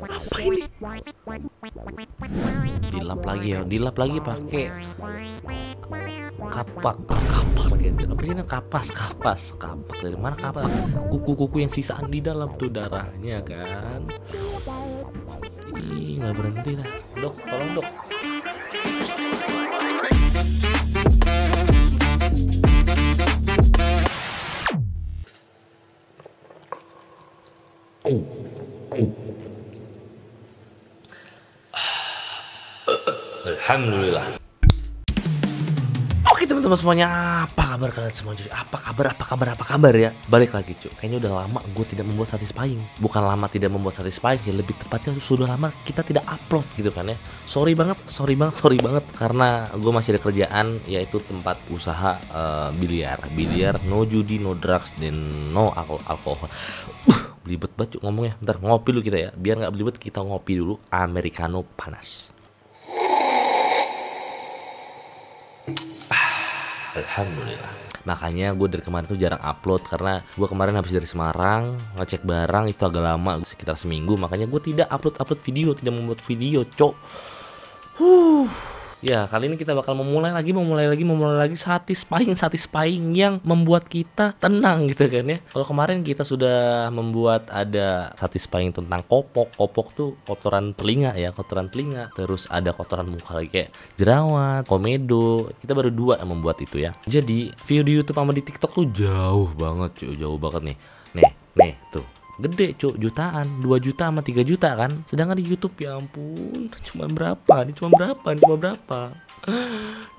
Apa ini? Dilap lagi ya, dilap lagi pakai kapak pakai apa sih, kapas dari mana kapas? Kuku yang sisaan di dalam tuh darahnya kan. Ih, nggak berhenti dah. Dok, tolong dok. Alhamdulillah. Oke teman-teman semuanya, apa kabar kalian semua? Jadi apa kabar ya? Balik lagi cuy. Kayaknya udah lama gue tidak membuat satisfying. Bukan lama tidak membuat satisfying ya, lebih tepatnya sudah lama kita tidak upload gitu kan ya. Sorry banget karena gue masih ada kerjaan, yaitu tempat usaha biliar, no judi, no drugs, dan no alkohol. Belibet banget cuy ngomongnya. Bentar ngopi dulu kita ya. Biar nggak belibet kita ngopi dulu americano panas. Alhamdulillah. Makanya gue dari kemarin tuh jarang upload karena gue kemarin habis dari Semarang ngecek barang, itu agak lama sekitar seminggu. Makanya gue tidak upload video, tidak membuat video, cok. Ya kali ini kita bakal memulai lagi satisfying yang membuat kita tenang gitu kan ya. Kalau kemarin kita sudah membuat ada satisfying tentang kopok tuh kotoran telinga. Terus ada kotoran muka lagi kayak jerawat, komedo. Kita baru 2 yang membuat itu ya. Jadi view di YouTube sama di TikTok tuh jauh banget nih. Nih tuh gede cuy, jutaan, 2 juta sama 3 juta kan. Sedangkan di YouTube ya ampun, cuma berapa?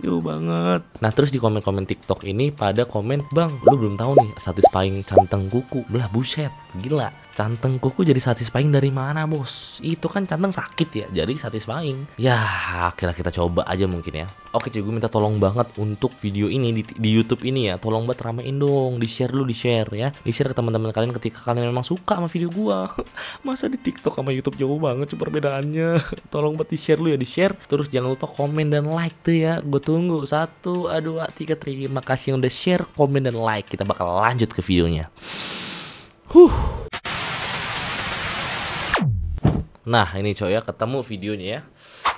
Jauh banget. Nah terus di komen-komen TikTok ini pada komen, "Bang, lu belum tahu nih satisfying canteng kuku." Belah buset, gila. Canteng kuku jadi satisfying dari mana bos? Itu kan canteng sakit ya, jadi satisfying. Ya akhirnya kita coba aja mungkin ya. Oke cuy, gue minta tolong banget untuk video ini di YouTube ini ya. Tolong banget ramein dong, di share ya. Di share ke teman-teman kalian ketika kalian memang suka sama video gua. Masa di TikTok sama YouTube jauh banget cuy perbedaannya. Tolong banget di share lu ya, di share. Terus jangan lupa komen dan like tuh ya. Gue tunggu 1, 2, 3. Terima kasih yang udah share, komen dan like. Kita bakal lanjut ke videonya. Nah ini coy ya, ketemu videonya ya.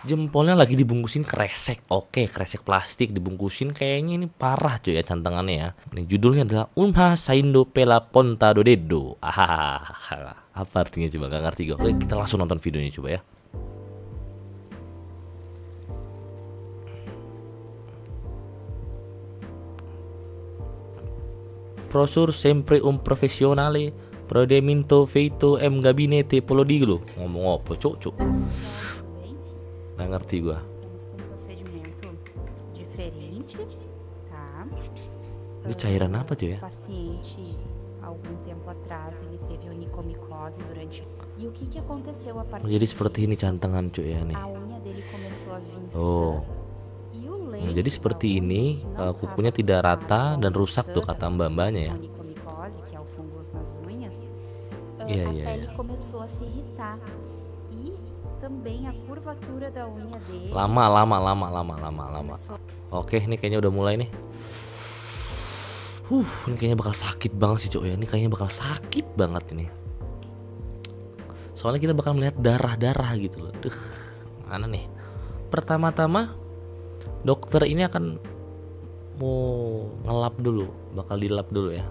Jempolnya lagi dibungkusin kresek. Oke, kresek plastik dibungkusin. Kayaknya ini parah coy ya cantengannya ya. Ini judulnya adalah Unha Saindo Pela Ponta do Dedo. Apa artinya coba, gak ngerti gue. Oke, kita langsung nonton videonya coba ya. Prosur sempre un professionale. Prodemento feito gabinete polodiglo. Ngomong apa cok? Nggak ngerti gua. Ini cairan apa tuh ya? Jadi seperti ini cantengan cuy ya nih. Oh. Nah, jadi seperti ini, kukunya tidak rata dan rusak tuh kata mbak-mbaknya ya. Iya. Lama. Oke, ini kayaknya udah mulai nih. Ini kayaknya bakal sakit banget sih cok ya. Ini kayaknya bakal sakit banget ini. Soalnya kita bakal melihat darah gitu loh. Mana nih? Pertama-tama dokter ini akan mau ngelap dulu, bakal dilap dulu ya.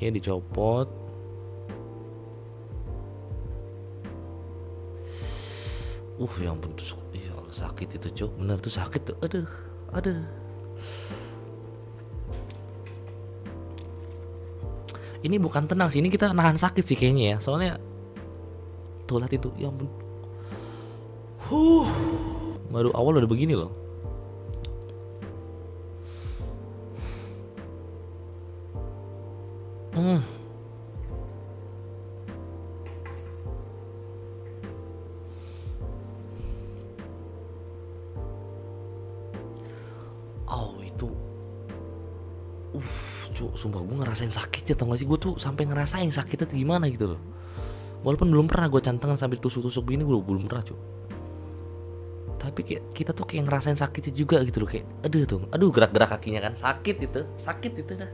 Oke, dicopot. Ya ampun tuh, ya sakit itu cok, bener tuh sakit tuh, aduh. Ini bukan tenang sih, ini kita nahan sakit sih kayaknya ya, soalnya tuh lihat itu, ya ampun. Baru awal udah begini loh. Itu cuk, sumpah gue ngerasain sakitnya, tau gak sih? Gue tuh sampai ngerasain sakitnya tuh gimana gitu loh. Walaupun belum pernah gue cantengan sambil tusuk-tusuk begini, gue belum pernah cuk. Tapi kayak kita tuh kayak ngerasain sakitnya juga gitu loh, kayak aduh tuh, aduh gerak-gerak kakinya kan sakit itu dah.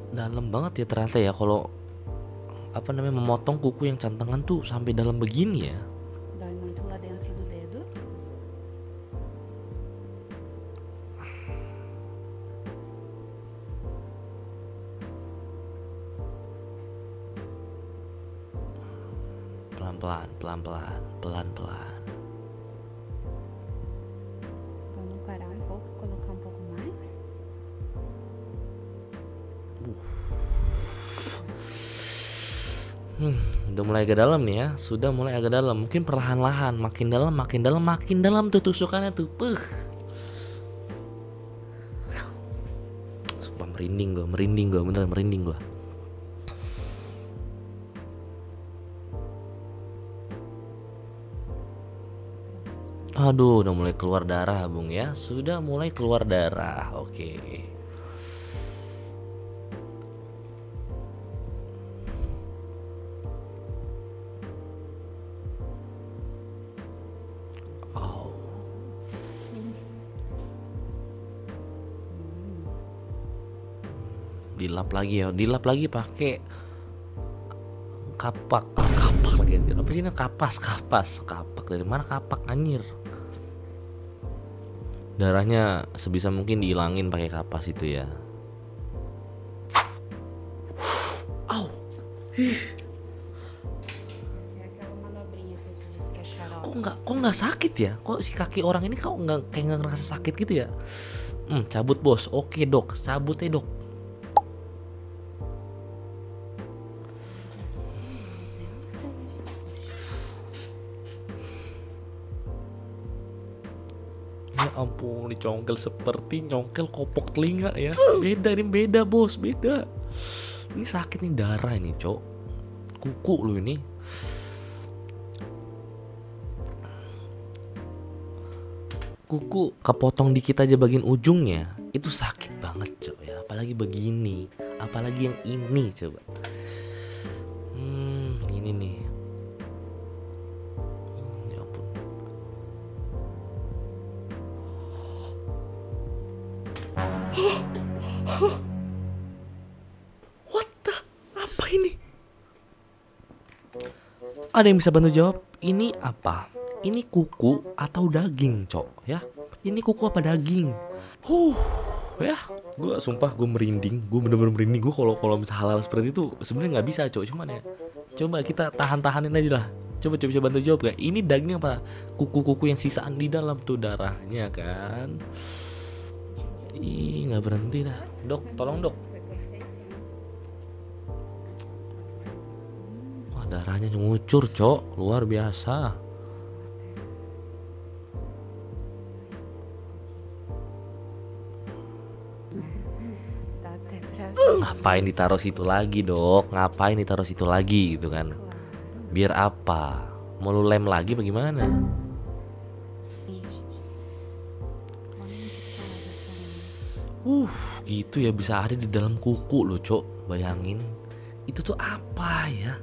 Dalam banget ya ternyata ya kalau apa namanya memotong kuku yang cantengan tuh sampai dalam begini ya. Dói muito lá dentro do dedo. Pelan-pelan, pelan-pelan, pelan-pelan. Vamos parar um pouco, colocar um pouco mais. Udah mulai agak dalam nih ya, sudah mulai agak dalam. Mungkin perlahan-lahan, makin dalam, makin dalam, makin dalam tuh tusukannya tuh. Sumpah merinding gue, beneran merinding gue. Aduh, udah mulai keluar darah, Bung ya. Sudah mulai keluar darah. Oke. Oh. Dilap lagi ya, dilap lagi pakai kapak lagi. Apa sih ini? Kapak dari mana kapak anjir? Darahnya sebisa mungkin dihilangin pakai kapas itu ya. Au. Essa é aquela manobrinha que eu te disse que é xarope. Kok nggak sakit ya? Kok si kaki orang ini kok nggak kayak nggak ngerasa sakit gitu ya? Cabut bos. Oke dok, cabut dok. Ya ampun, dicongkel seperti nyongkel kopok telinga ya. Beda ini, beda bos, beda. Ini sakit nih, darah ini cok. Kuku lu ini. Kuku kepotong dikit aja bagian ujungnya itu sakit banget cok ya. Apalagi begini, apalagi yang ini coba. Ini nih. Ya ampun. What the? Apa ini? Ada yang bisa bantu jawab? Ini apa? Ini kuku atau daging, cok? Ya, ini kuku apa daging? Ya, gue sumpah gue merinding, gue bener-bener merinding. Gue kalau misal hal-hal seperti itu sebenarnya nggak bisa, cok. Cuman ya, coba kita tahan-tahanin aja lah. Coba bisa bantu jawab gak? Ini daging apa? Kuku-kuku yang sisaan di dalam tuh darahnya kan? Ih, nggak berhenti dah. Dok, tolong dok. Foi perfeito, né? Wah, darahnya ngucur, cok. Luar biasa. Dá até pra ver. Ngapain ditaruh situ lagi dok? Ngapain ditaruh situ lagi gitu kan? Claro. Biar apa? Mau lu lem lagi bagaimana? Gente, olha onde tá essa linha. Gitu ya bisa ada di dalam kuku loh cok. Bayangin. Itu tuh apa ya?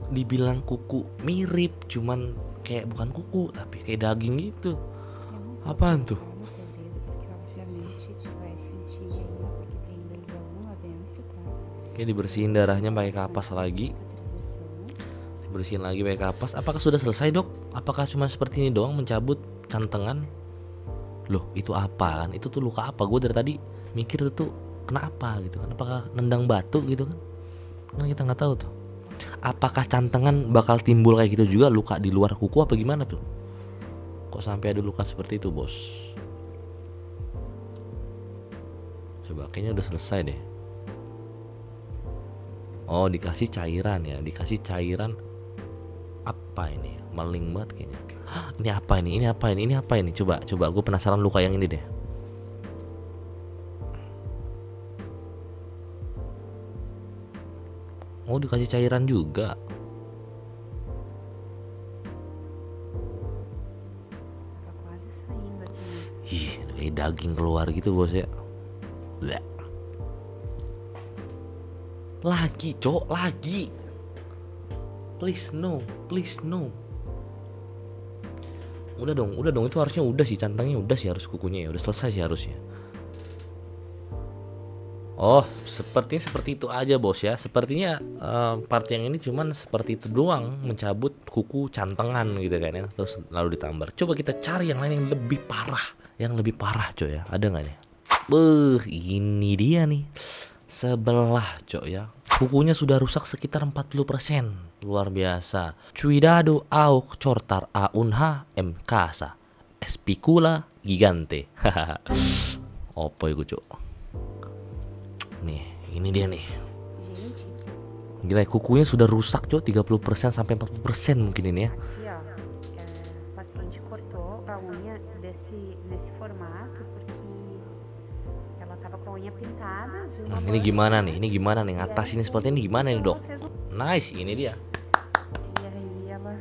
Dibilang kuku mirip, cuman kayak bukan kuku tapi kayak daging gitu. Eu não vou Apaan tuh? colocar no seu dedo, porque obviamente tu vai sentir ainda, porque tem lesão lá dentro, tá? Kayak dibersihin darahnya pakai kapas lagi. Cicatrização. Dibersihin lagi pakai kapas. Apakah sudah selesai dok? Apakah cuma seperti ini doang mencabut cantengan? Loh itu apa kan? Itu tuh luka apa? Gue dari tadi mikir itu tuh kenapa gitu kan? Apakah nendang batu gitu kan? Kan kita nggak tahu tuh. Apakah cantengan bakal timbul kayak gitu juga, luka di luar kuku apa gimana tuh? Kok sampai ada luka seperti itu bos? Coba kayaknya udah selesai deh. Oh dikasih cairan ya, dikasih cairan apa ini? Maling banget kayaknya. Hah, ini apa ini? Ini apa ini? Ini apa ini? Coba gue penasaran luka yang ini deh. Oh dikasih cairan juga. daging keluar gitu bos ya. Bleh. Lagi cok, lagi. Please no, please no. Udah dong itu harusnya udah sih, cantangnya udah sih, harus kukunya ya udah selesai sih harusnya. Oh, sepertinya seperti itu aja bos ya. Sepertinya part yang ini cuman seperti itu doang, mencabut kuku cantengan gitu kan ya. Terus lalu ditambal. Coba kita cari yang lain yang lebih parah. Yang lebih parah coy ya. Ada nggak nih? Ini dia nih. Sebelah coy ya. Kukunya sudah rusak sekitar 40%. Luar biasa. Cuidado au cortar a unha em casa. Espicula gigante. Apa itu cok? Nih, ini dia nih. Gente, Gila, kukunya sudah rusak, Cok, 30% sampai 40% mungkin ini ya. aqui ó, o paciente cortou a unha nesse formato porque ela tava com a unha pintada, viu uma Ini mancha, gimana nih? Ini gimana nih? e aí Ngatasin foi seperti ini gimana nih, ela Dok? fez Nice, ini dia. e aí ela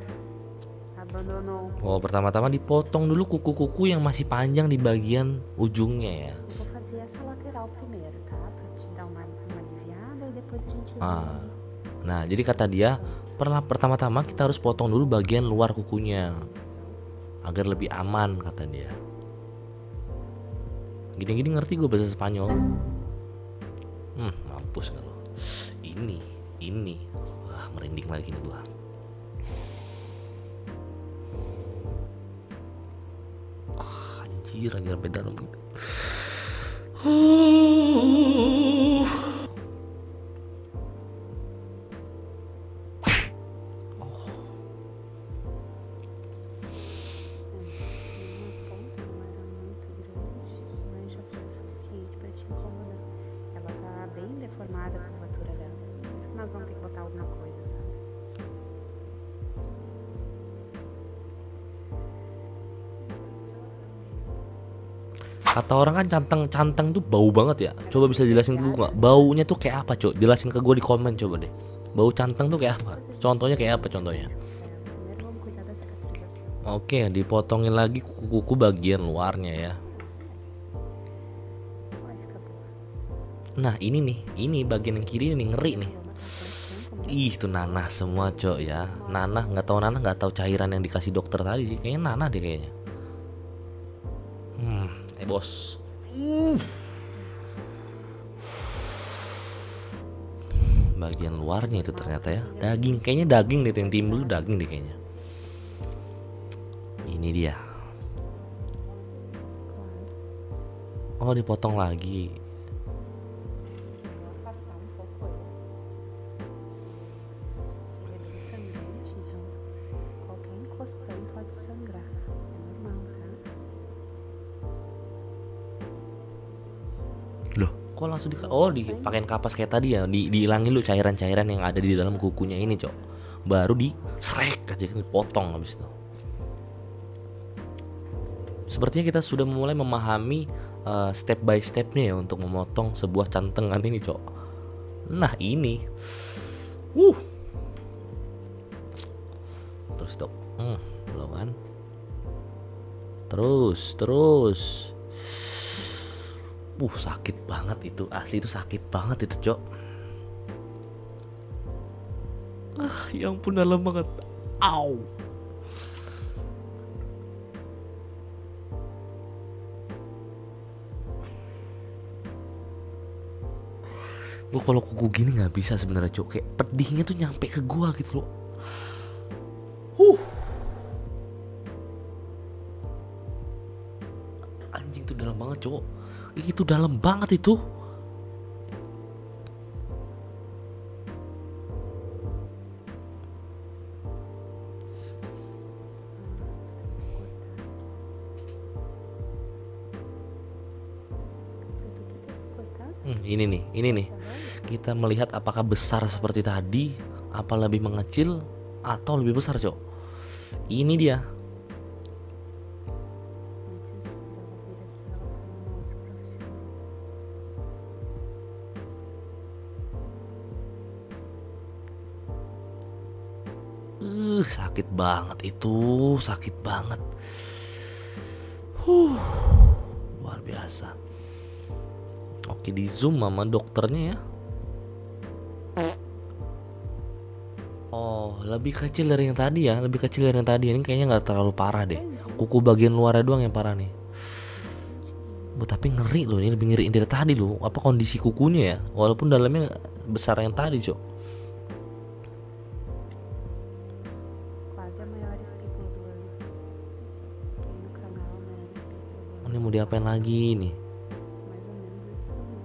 abandonou. Oh, pertama-tama dipotong dulu kuku-kuku yang masih panjang di bagian ujungnya ya. Eu vou fazer essa lateral primeiro, tá? Pra te dar uma aliviada e depois a gente Ah. vê. Nah, jadi kata dia, pertama-tama kita harus potong dulu bagian luar kukunya agar lebih aman, kata dia. Gini-gini ngerti gue bahasa Spanyol. Mampus kalau. Ini. Wah, merinding lagi nih gua. Anjir sampai dalam gitu. Uma ponta não era muito grande, mas já foi o suficiente pra te incomodar. Ela tá bem deformada a curvatura dela. Por isso que nós vamos ter que botar alguma coisa, sabe? Kata orang kan cantang tuh bau banget ya. Coba bisa jelasin dulu nggak? Baunya tuh kayak apa, Cok? Jelasin ke gue di komen coba deh. Bau cantang tuh kayak apa? Contohnya kayak apa contohnya? Primeiro vamos cuidar da cicatrização. Oke, dipotongin lagi kuku-kuku bagian luarnya ya. Vai ficar boa. Nah, ini nih, ini bagian yang kiri nih ngeri nih. Ela tá quanto tempo, né? Ih, itu nanah semua, Cok ya. Nanah, nggak tahu cairan yang dikasih dokter tadi sih. Kayaknya nanah deh kayaknya. Bos. Bagian luarnya itu ternyata ya. Daging, kayaknya daging deh yang timbul daging deh kayaknya. Ini dia. Oh, dipotong lagi. Vou afastar um pouco ele. Ele é bem sangrante, então qualquer encostão pode sangrar. É normal, tá? Loh, kok langsung dipakein kapas kayak tadi ya? Dihilangin lu cairan-cairan yang ada di dalam kukunya ini, Cok. Baru disrek aja, dipotong habis itu. Sepertinya kita sudah mulai memahami step by stepnya ya untuk memotong sebuah cantengan ini, Cok. Nah, ini. Terus, Dok. Belum kan? Terus. Sakit banget itu. Asli itu sakit banget itu, Cok. Ya ampun, dalam banget. Au. Gue kalau kuku gini nggak bisa sebenarnya, Cok. Kayak pedihnya tuh nyampe ke gua gitu loh. Anjing tuh dalam banget, Cok. Itu dalam banget itu. Ini nih. Kita melihat apakah besar seperti tadi, apa lebih mengecil atau lebih besar, Cok. Ini dia. Sakit banget itu, sakit banget. luar biasa. Oke, di zoom sama dokternya ya. Oh, lebih kecil dari yang tadi ya, lebih kecil dari yang tadi. Ini kayaknya nggak terlalu parah deh. Kuku bagian luarnya doang yang parah nih. Tapi ngeri loh, ini lebih ngeri dari tadi loh. Apa kondisi kukunya ya? Walaupun dalamnya besar yang tadi, Cok. Quase a maior espícula do ano. Tem no canal a maior espícula do ano. Ini mau diapain lagi nih? Mais ou menos esse tamanho.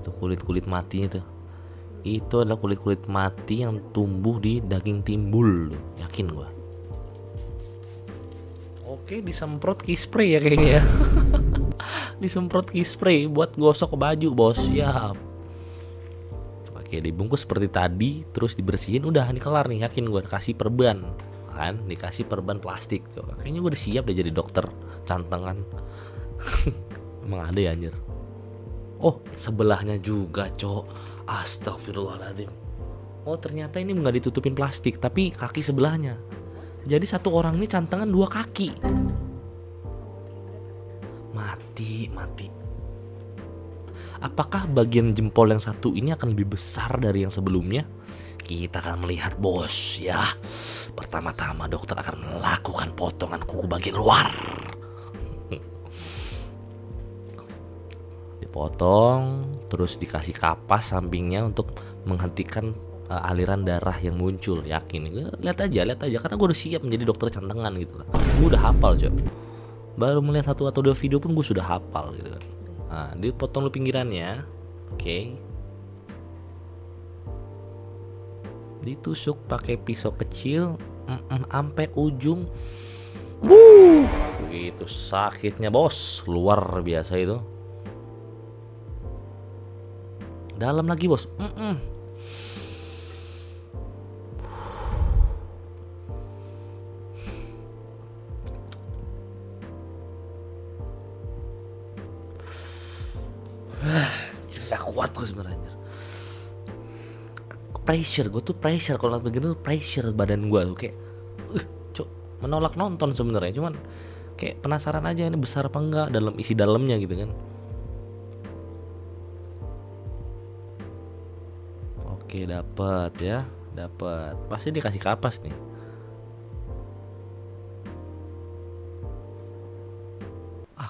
Itu kulit-kulit mati itu. Itu adalah kulit-kulit mati yang tumbuh di daging timbul, yakin gua. Oke, disemprot key spray ya kayaknya ya. Disemprot key spray buat gosok baju, bos. Siap. Oke, dibungkus seperti tadi, terus dibersihin, udah ini kelar nih, yakin gua. Kasih perban, kan? Dikasih perban plastik. Kayaknya gua udah siap deh jadi dokter cantengan. Emang ada ya anjir. Oh, sebelahnya juga, Cok. Astagfirullahaladzim. Oh, ternyata ini nggak ditutupin plastik, tapi kaki sebelahnya. Jadi satu orang ini cantengan 2 kaki. Mati. Apakah bagian jempol yang satu ini akan lebih besar dari yang sebelumnya? Kita akan melihat, bos, ya. Pertama-tama dokter akan melakukan potongan kuku bagian luar. Dipotong, terus dikasih kapas sampingnya untuk menghentikan aliran darah yang muncul. Yakin, lihat aja karena gue udah siap menjadi dokter cantengan gitu lah. Gue udah hafal, Cok. Baru melihat 1 atau 2 video pun gue sudah hafal gitu kan. Nah, dipotong lu pinggirannya. Oke. Ditusuk pakai pisau kecil sampai ujung. Begitu sakitnya, bos. Luar biasa itu. Dalam lagi, bos. Gak kuat tuh sebenarnya. Pressure kalau begitu, pressure badan gue tuh kayak Cok, menolak nonton sebenarnya, cuman kayak penasaran aja ini besar apa enggak dalam isi dalamnya gitu kan. Oke, dapat ya, dapat. Pasti dikasih kapas nih.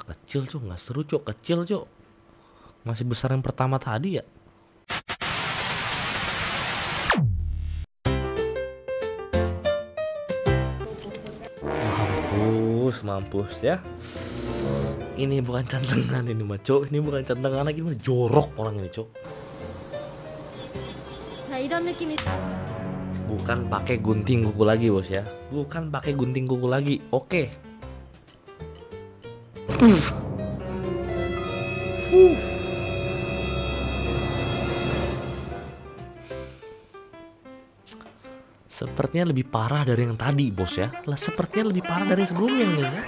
Kecil, Cok, nggak seru, Cok. Kecil, Cok. Masih besar yang pertama tadi ya. Mampus ya. Ini bukan cantengan ini mah, Cok. Ini bukan cantengan lagi, mah jorok orang ini, Cok. Bukan pakai gunting kuku lagi, bos ya. Bukan pakai gunting kuku lagi. Oke. Sepertinya lebih parah dari yang tadi, bos ya. Sepertinya lebih parah dari sebelumnya nih ya.